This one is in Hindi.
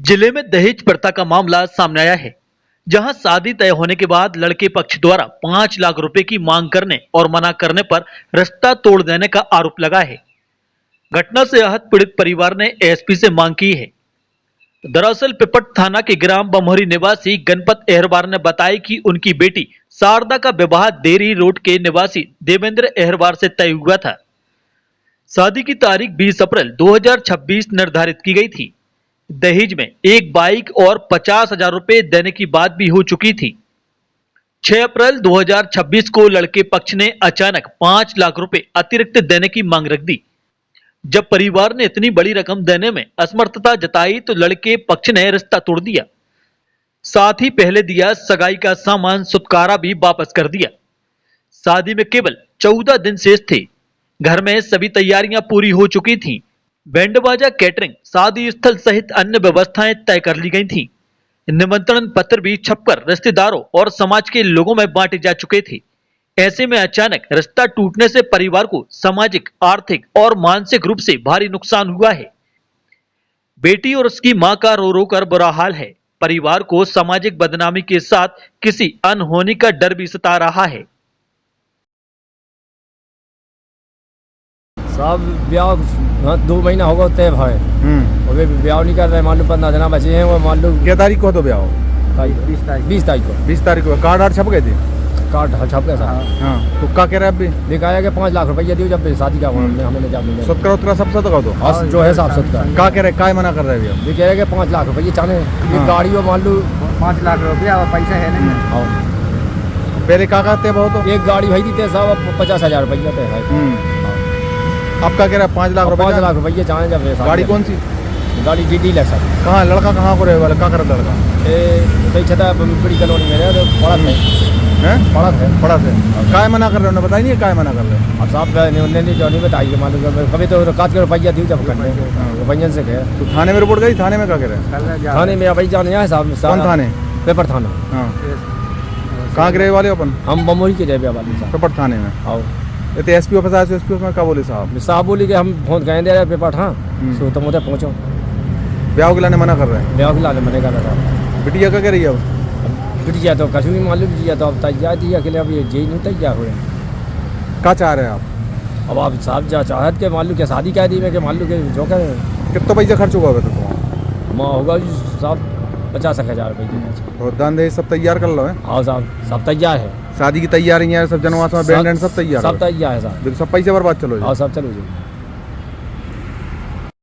जिले में दहेज प्रथा का मामला सामने आया है, जहां शादी तय होने के बाद लड़के पक्ष द्वारा 5 लाख रुपए की मांग करने और मना करने पर रिश्ता तोड़ देने का आरोप लगा है। घटना से आहत पीड़ित परिवार ने एसपी से मांग की है। दरअसल पिपट थाना के ग्राम बमोरी निवासी गणपत अहरवार ने बताया कि उनकी बेटी शारदा का विवाह देरी रोड के निवासी देवेंद्र अहरवार से तय हुआ था। शादी की तारीख 20 अप्रैल 2026 निर्धारित की गई थी। दहेज में एक बाइक और 50,000 रुपए देने की बात भी हो चुकी थी। 6 अप्रैल 2026 को लड़के पक्ष ने अचानक 5 लाख रुपए अतिरिक्त देने की मांग रख दी। जब परिवार ने इतनी बड़ी रकम देने में असमर्थता जताई तो लड़के पक्ष ने रिश्ता तोड़ दिया। साथ ही पहले दिया सगाई का सामान सुतकारा भी वापस कर दिया। शादी में केवल 14 दिन शेष थे। घर में सभी तैयारियां पूरी हो चुकी थीं। बैंड बाजा, कैटरिंग, शादी स्थल सहित अन्य व्यवस्थाएं तय कर ली गई थीं। निमंत्रण पत्र भी छपकर रिश्तेदारों और समाज के लोगों में बांटे जा चुके थे। ऐसे में अचानक रिश्ता टूटने से परिवार को सामाजिक, आर्थिक और मानसिक रूप से भारी नुकसान हुआ है। बेटी और उसकी मां का रो रो कर बुरा हाल है। परिवार को सामाजिक बदनामी के साथ किसी अनहोनी का डर भी सता रहा है। सब ब्याह 2 महीना होगा तय भाई। अभी ब्याह नहीं कर रहे, मान लो 15 दिन बचे हैं। वो मान लो क्या तारीख को तो ब्याह हो? 20 तारीख को। 20 तारीख को कार्ड आर्ड छप गए थे? कार्ड छप गया था। हाँ, तो क्या कह रहे हैं अभी? दिखाया कि 5 लाख रुपया दियो जब शादी का हमें जब सत्तर उत्तरा सब सत का तो जो है साफ सुथरा। क्या कह रहे, काय मना कर रहे हैं? ये कह रहे कि 5 लाख रुपये चाहे ये गाड़ी हो, मान लो 5 लाख रुपया पैसा है नहीं। पहले क्या कहते बहुत? एक गाड़ी भाई दी थे साहब 50,000 रुपया थे। अब क्या कह रहा है? 5 लाख रुपये? 5 लाख रुपये चाहे जब गाड़ी कौन सी? गाड़ी DD है सर। कहाँ लड़का कहाँ को रहे वाला? क्या कर लड़का? कई छता बड़ी कॉलोनी में है, पड़ा थे। काय मना कर रहे हो? बताइए नहीं काय मना कर रहे हैं? अब साहब उन्होंने जो नहीं बताइए, मालूम कभी तो काट के रुपया दी जब करने भैया से गए तो थाने में रिपोर्ट गई? थाने में क्या कह रहे हैं? थाने में भाई जाने है साहब। कौन थाने? पेपर थाना। हाँ, कहाँ के रहे वाले अपन? हम बमोरी के रहे वाले साहब। पेपर थाने में? आओ ये एसपी ऑफिस आए, एसपी ऑफिस में क्या बोले साहब? साहब बोली कि हम फोन कहें दे रहे पेपर। हाँ, तो तुम उधर पहुँचो। ब्याह के लाने मना कर रहे हैं? ब्याह के लाने मना कर रहा था। बिटिया क्या कह रही है अब? बिटिया तो कछु नहीं मालूम। बिटिया तो अब तैयार दिया के लिए अब ये जी नहीं तैयार हुए। क्या चाह रहे हैं आप? अब आप साहब जा चाहत के मालूम के शादी कह दी में, के मालूम के जो करें। कितना पैसा खर्च होगा अभी तो? माँ होगा जी साहब 50,000 रुपये। और दान दे सब तैयार कर लो है? हाँ साहब, सब तैयार है। शादी की तैयारी है, सब जनवास में बैंड सब तैयार? सब तैयार है साहब। सब पैसे बर्बाद चलो। हाँ साहब, चलो जी।